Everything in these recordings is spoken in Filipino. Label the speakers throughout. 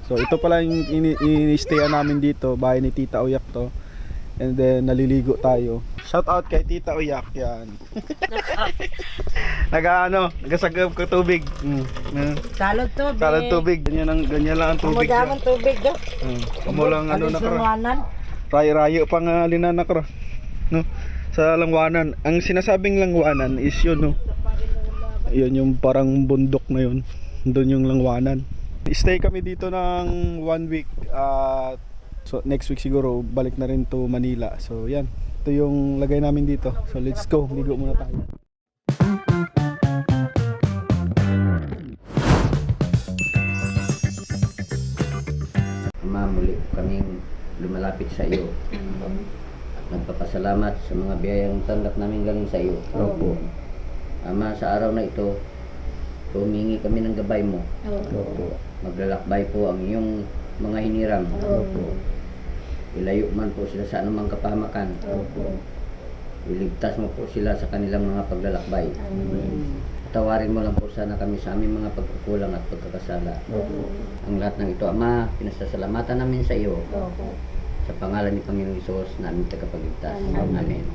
Speaker 1: So ito pala yung ini-stayan namin dito, bahay ni Tita Uyak to. And then naliligo tayo. Shout out kay Tita Uyak yan. Nagasagap ko tubig.
Speaker 2: Salod tubig.
Speaker 1: Salad tubig. Ganyan lang ang tubig.
Speaker 2: Kamudamang tubig do.
Speaker 1: Kumulang nakro.
Speaker 2: Alis
Speaker 1: Rayo-rayo pang linan nakro. No? Sa Langwanan. Ang sinasabing Langwanan is yun, no. Yun yung parang bundok na yun. Doon yung Langwanan. Stay kami dito ng 1 week. So next week siguro balik na rin to Manila. So yan. Ito yung lagay namin dito. So let's go. Ligo muna tayo.
Speaker 3: Muli kaming lumalapit sa iyo. At nagpapasalamat sa mga biyayang tanggap namin galing sa iyo.
Speaker 1: Opo.
Speaker 3: Ama, sa araw na ito, humingi kami ng gabay mo.
Speaker 1: Opo.
Speaker 3: Maglalakbay po ang iyong mga hiniram.
Speaker 1: Opo.
Speaker 3: Ilayo man po sila sa anumang kapahamakan.
Speaker 1: Opo.
Speaker 3: Iligtas mo po sila sa kanilang mga paglalakbay. Tawarin mo lang po sana kami sa aming mga pagkukulang at pagkakasala. Ang lahat ng ito, Ama, pinasasalamatan namin sa iyo. Sa pangalan ni Panginoong Hesus na aming tagapagligtas. Amen.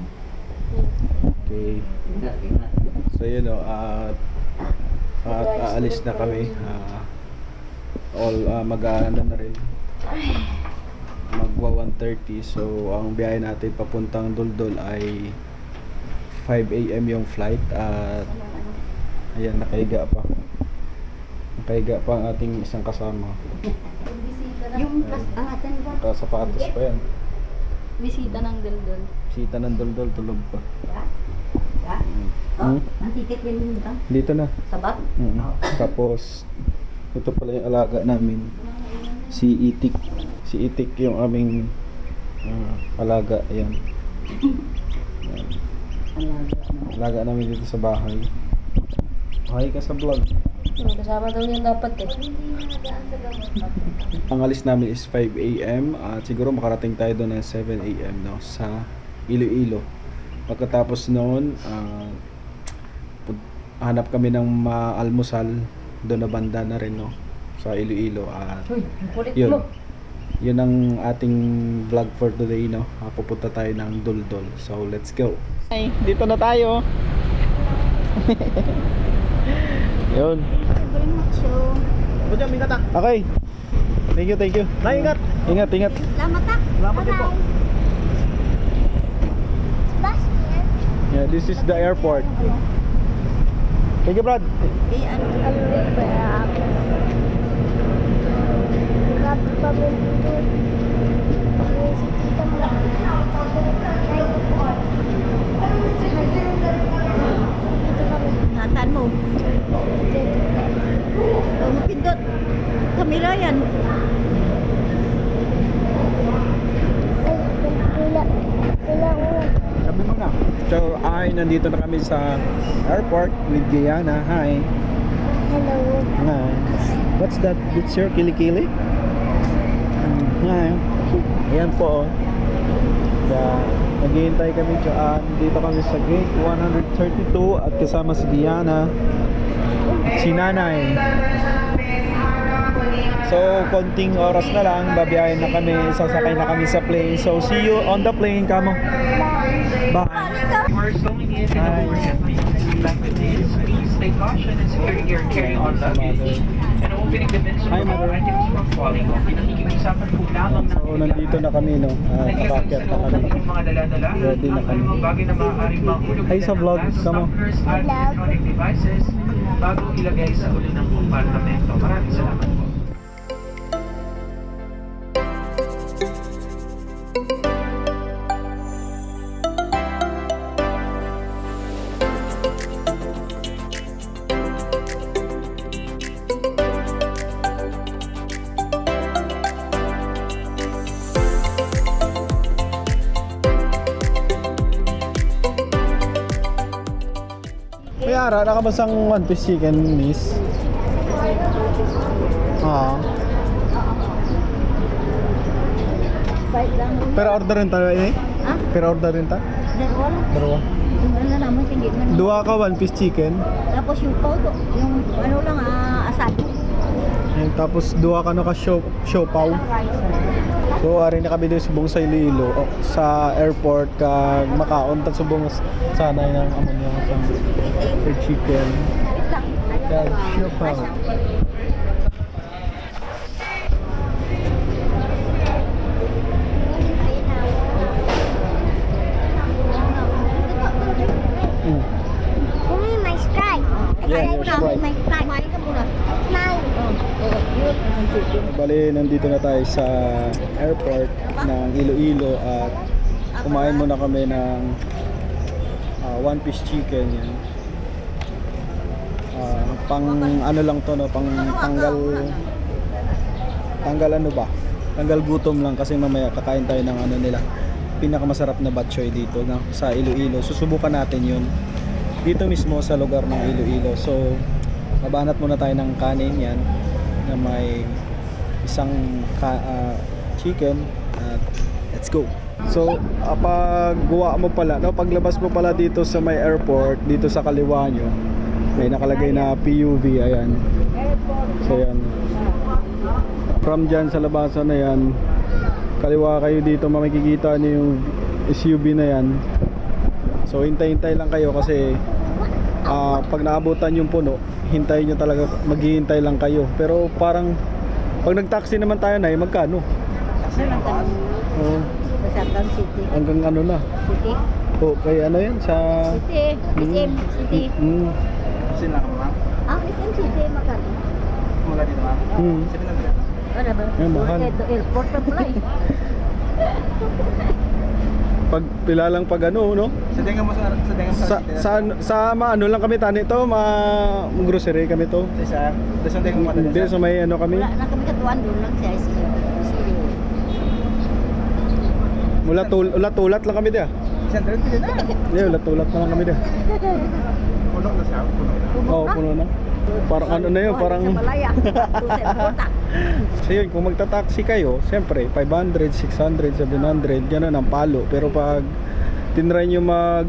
Speaker 1: Okay.
Speaker 3: Ingat, ingat.
Speaker 1: So yun o, at aalis na kami. Mag-aanda na rin. Magwa 1:30. So ang biyahe natin papuntang Duldul ay 5 AM yung flight. At ayan, nakahiga pa. Nakahiga pa ang ating isang kasama.
Speaker 4: Yung atin ba?
Speaker 1: Nakasapatos pa yan.
Speaker 4: Bisita ng Duldul.
Speaker 1: Sita ng Duldul, tulog pa.
Speaker 4: Oh, ang ticket din dito.
Speaker 1: Dito na.
Speaker 4: Sabat?
Speaker 1: Tapos ito pala yung alaga namin, si Itik. Si Itik yung aming alaga. Ayan. Alaga namin dito sa bahay. Hi ka sa vlog.
Speaker 4: Kasama daw yung dapat eh.
Speaker 1: Ang alis namin is 5 AM at siguro makarating tayo doon ng 7 AM, no, sa Iloilo. Pagkatapos noon, hanap kami ng maalmusal doon na banda na rin, no, sa Iloilo. At yun, yun ang ating vlog for today, no. Pupunta tayo ng Duldul. So let's go. Hi, dito na tayo. Yun. Okay. Thank you. Ingat. Ingat.
Speaker 4: Salamat tak.
Speaker 2: Salamat din po.
Speaker 1: Yeah, this is the airport. Thank you, Brad.
Speaker 4: Ingatan mo. Pindot. Kamila yan.
Speaker 1: Sabi mo na. So, nandito na kami sa airport with Guyana. Hi.
Speaker 4: Hello.
Speaker 1: Hi. What's that? It's your kilikili? Hi. Ayan po. Yeah. Naghihintay kami dyan. Dito kami sa gate 132 at kasama si Guyana at si Nanay. So, konting oras na lang, babiyahin na kami, sasakay na kami sa plane. So, see you on the plane, kamo. Bye.
Speaker 5: We're going in and overhead back to this. Please take caution in securing your carry-on luggage and opening the bins of
Speaker 1: Hi,
Speaker 5: all
Speaker 1: Mother.
Speaker 5: items from falling off. Pinakikiusapan po lamang
Speaker 1: So, nandito na kami, no. Nakakyat na kami.
Speaker 5: Yung mga dala-dala.
Speaker 1: Ready na kami.
Speaker 5: Ang mga bagay na maaaring mahulog
Speaker 1: Hi sa vlog, kamo.
Speaker 5: Stoppers at electronic devices bago ilagay sa ulo ng kompartamento. Maraming salamat po.
Speaker 1: May ara, nakabasang one piece chicken, miss. Pero orderin tayo eh?
Speaker 4: Ha?
Speaker 1: Pero orderin ta? Dalawa.
Speaker 4: Ano naman, hindi man.
Speaker 1: Dua ka one piece chicken.
Speaker 4: Tapos yung pauto, yung ano lang, asado.
Speaker 1: Ayun, tapos duha ka no ka siopaw. So ari na kami dito subong sa Iloilo sa airport kag makaon ta subong sana ng amon yung sa chicken. Kag siopaw. Mm.
Speaker 4: Umi, may Sprite.
Speaker 1: Yeah, your Sprite.
Speaker 4: May Sprite. Kumain ka muna. Smile.
Speaker 1: Bali, nandito na tayo sa airport ng Iloilo at kumain muna kami ng one piece chicken yan. Pang ano lang to no, pang tanggal ano ba? Tanggal gutom lang kasi mamaya kakain tayo ng ano nila. Pinakamasarap na batchoy dito no, sa Iloilo. Susubukan natin 'yun. Dito mismo sa lugar ng Iloilo. So, mabanat muna tayo ng kanin yan na may isang chicken at let's go. So, pag guwa mo pala, no, paglabas mo pala dito sa may airport, dito sa kaliwa nyo, may nakalagay na PUV, ayan. So, yan. From dyan sa labasan na yan, kaliwa kayo dito, makikita nyo yung SUV na yan. So, hintay-hintay lang kayo kasi pag naabutan yung puno, hintayin nyo talaga, maghihintay lang kayo. Pero parang, pag nag-taxi naman tayo na, magkano?
Speaker 2: Kasi lang tayo
Speaker 1: Oh,
Speaker 2: sa Satan City.
Speaker 1: hanggang ano na.
Speaker 2: City?
Speaker 1: Oh, kaya ano yan sa...
Speaker 4: City. SM City.
Speaker 1: Sila ka ma'am?
Speaker 4: SM City, Makati.
Speaker 5: Mula dito ma'am.
Speaker 4: Ano ba?
Speaker 1: Ay, mahal.
Speaker 4: Airport na pala eh.
Speaker 1: Pag pila lang pag ano, no?
Speaker 5: Sa denga mo
Speaker 1: Sa ano lang kami tani to, grocery kami to.
Speaker 5: Sa denga mo
Speaker 1: Hindi sa may ano kami.
Speaker 4: Wala na kami katuan doon lang sa SM City.
Speaker 1: Ulat-ulat lang kami dia.
Speaker 5: Isang dito na.
Speaker 1: Yeah, ulat-ulat na lang kami dia.
Speaker 5: Puno na siya, puno na.
Speaker 1: Oo, puno na. Parang ano na yun, parang...
Speaker 4: Sa Malaya.
Speaker 1: So yun, kung magta-taxi kayo, siyempre 500, 600, 700, gano'n ang palo. Pero pag tinry nyo mag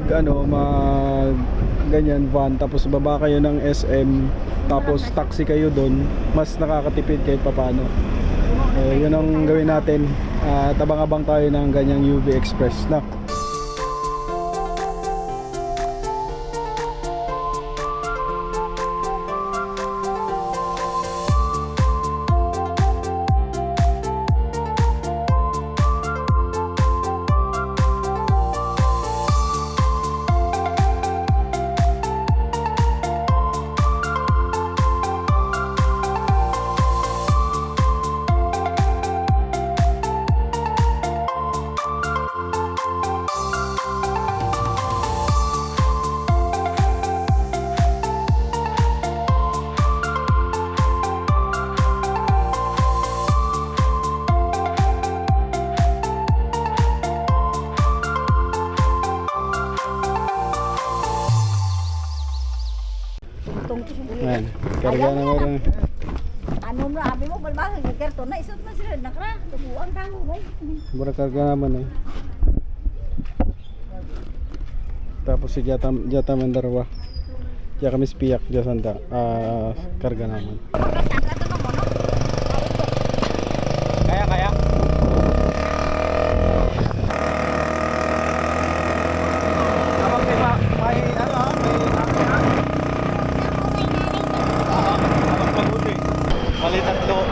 Speaker 1: ganyan van, tapos baba kayo ng SM, tapos taxi kayo doon, mas nakakatipid kahit papano. Yun ang gawin natin. Tabang-abang tayo ng ganyang UV Express na. Ayan, karga na meron.
Speaker 4: Ano na, abi mo, balbasa, nagkarto na, isot na sila, nakra, tubuang tao, bay.
Speaker 1: Mura karga naman eh. Tapos si Jata Mandarwa. Jaka kami spiyak, Jasanda. Karga naman. Kaya.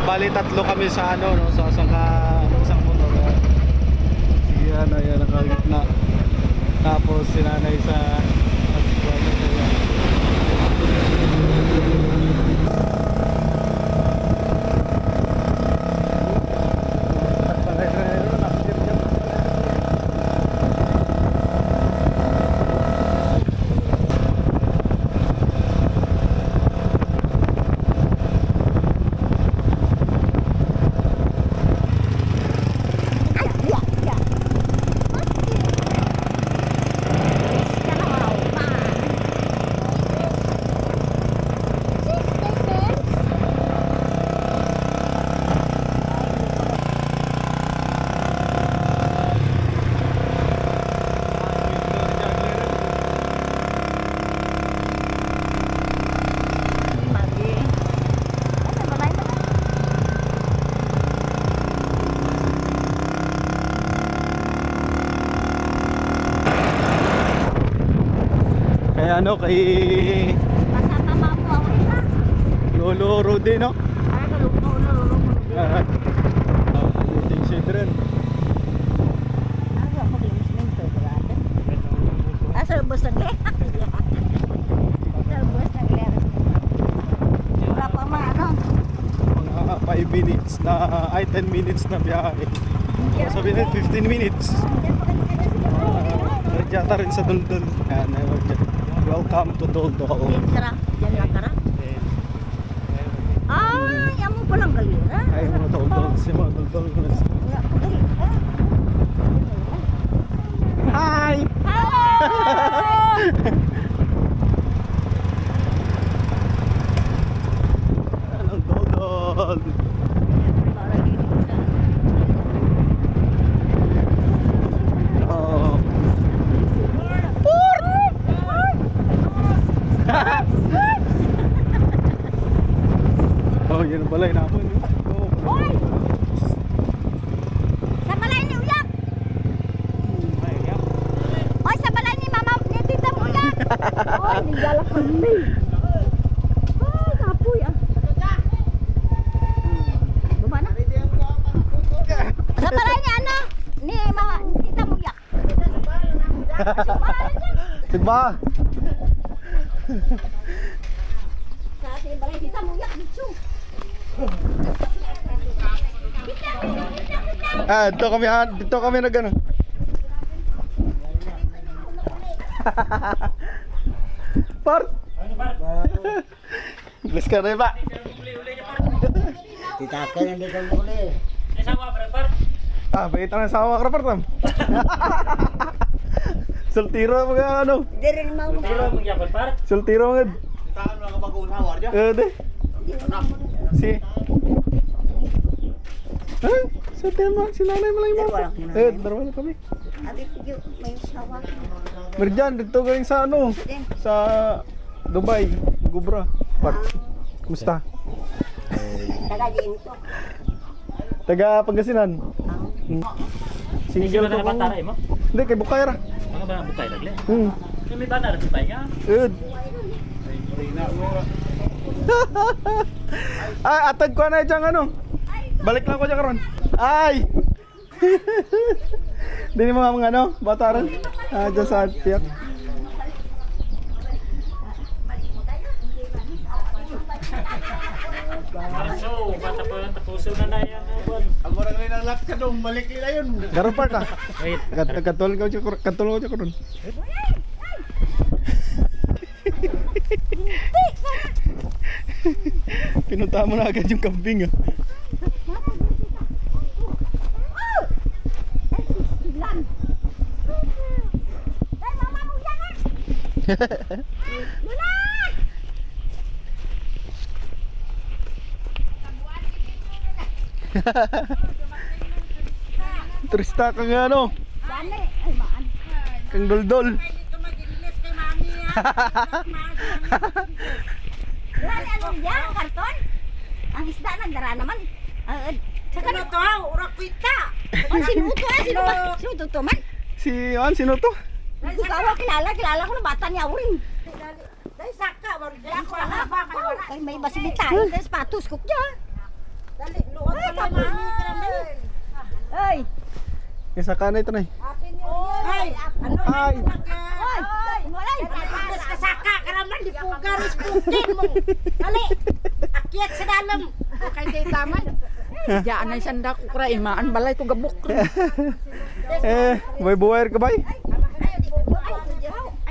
Speaker 1: Bali tatlo kami sa ano no, sa isang motor. Sige yan nakagitna. Tapos sinanay sa ano, kay
Speaker 4: Masama mo ako na.
Speaker 1: Lolo Rudy, no?
Speaker 4: Ay, kalungkaw na lulong mo.
Speaker 1: Meeting children.
Speaker 4: Ano ako linis to, brother? Asa bus ng leh? Asa bus ng leh? Wala pa ano?
Speaker 1: Mga 5 minutes na, 10 minutes na biyahe. Sabi na 15 minutes. Nadyata rin sa Duldul. Yan, welcome to Duldul.
Speaker 4: Diyan lang kara? Ay, yan mo palang galera.
Speaker 1: Ay, mga Duldul. Si mga Duldul.
Speaker 4: Wala pa galera.
Speaker 1: Hi! Anong Duldul? Oh. Oh, yun pala yung napon.
Speaker 4: Hoy! Sa balay ni Uyak! Hoy, sa balay ni Mama, ni Tita mo Uyak! Hoy, nagdala ko ni. Hoy, kapoy ah. Buma na. Sa balay ni ano? Ni Mama, ni Tita mo Uyak.
Speaker 1: Sigba!
Speaker 4: Sa ating balay ni Tita mo Uyak, bitso.
Speaker 1: Dito kami nag ano. Part. Bless ka na ba?
Speaker 2: Titakin hindi ka muli.
Speaker 1: Bait na sawa ka Part. Sultiro mga ano.
Speaker 2: Diri ni mau.
Speaker 1: Sultiro mga.
Speaker 6: Taan mga kapag-unaw, Arja.
Speaker 1: De. Si. Sa tema, si nanay mo lang mo. Darawa kami.
Speaker 2: Abi pigyo may sawa.
Speaker 1: Merjan, dito galing sa ano? Sa Dubai, Gubra. Part. Kumusta?
Speaker 2: Taga din to.
Speaker 1: Taga Pangasinan. Single ko
Speaker 6: Ano ba mo?
Speaker 1: Hindi, kay Bukayra.
Speaker 6: Ano ba bukay lagli? May bata na bukay nga.
Speaker 1: Good. Atag ko na dyan ano. Balik lang ko dyan karon. Ay! Hindi mo mga ano, bata rin. Dyan sa tiyak.
Speaker 6: So, bata pa lang tapuso na na yan.
Speaker 7: Amora nga ng lap ka dong, balik nila yun.
Speaker 1: Karon part ah.
Speaker 6: Wait,
Speaker 1: Katol ko dyan karon. Pinunta mo na agad yung kambing ah.
Speaker 4: Lan. Hey, Mama mo Uyak! Lula!
Speaker 1: Trista kang ano,
Speaker 4: Dali. Ay, maan.
Speaker 1: kang doldol.
Speaker 4: Dali, ano yan? Karton? Ang isda nagdara naman. Sa kanito to, urak kita. Ang sinuto sino ba? Sinuto to man?
Speaker 1: Sino to?
Speaker 4: Hindi ko ako kilala ko ng bata niya uring. Dahil saka, wala ko haba kayo. Ay, may basilita. Ay, sapatos ko niya. Dali, luwag ko lang Ay,
Speaker 1: Isa ka na ito na eh.
Speaker 4: ay, ano?
Speaker 1: Ay!
Speaker 4: Ay, wala.
Speaker 8: Mas kasaka karaman di pugaris pukin mo. Dali. Akyat sa dalam.
Speaker 2: Kay kay taman. Diyan ay sanda ko kra imaan balay ko gabok.
Speaker 1: May buwer ka ba?
Speaker 8: Ay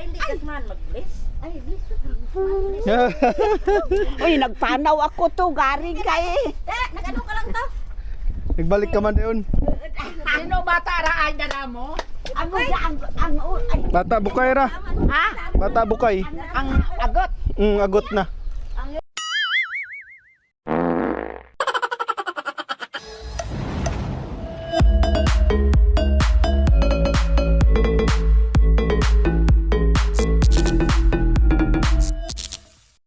Speaker 8: hindi ka man mag-bless.
Speaker 4: Ay, bilis.
Speaker 2: Uy, nagpanaw ako to garing kay.
Speaker 4: Nagano ka lang to?
Speaker 1: Nagbalik ka man doon.
Speaker 2: Sino bata ra ay dala mo?
Speaker 1: Bata bukay ra.
Speaker 2: Ha?
Speaker 1: Bata bukay.
Speaker 2: Ang agot.
Speaker 1: Agot na.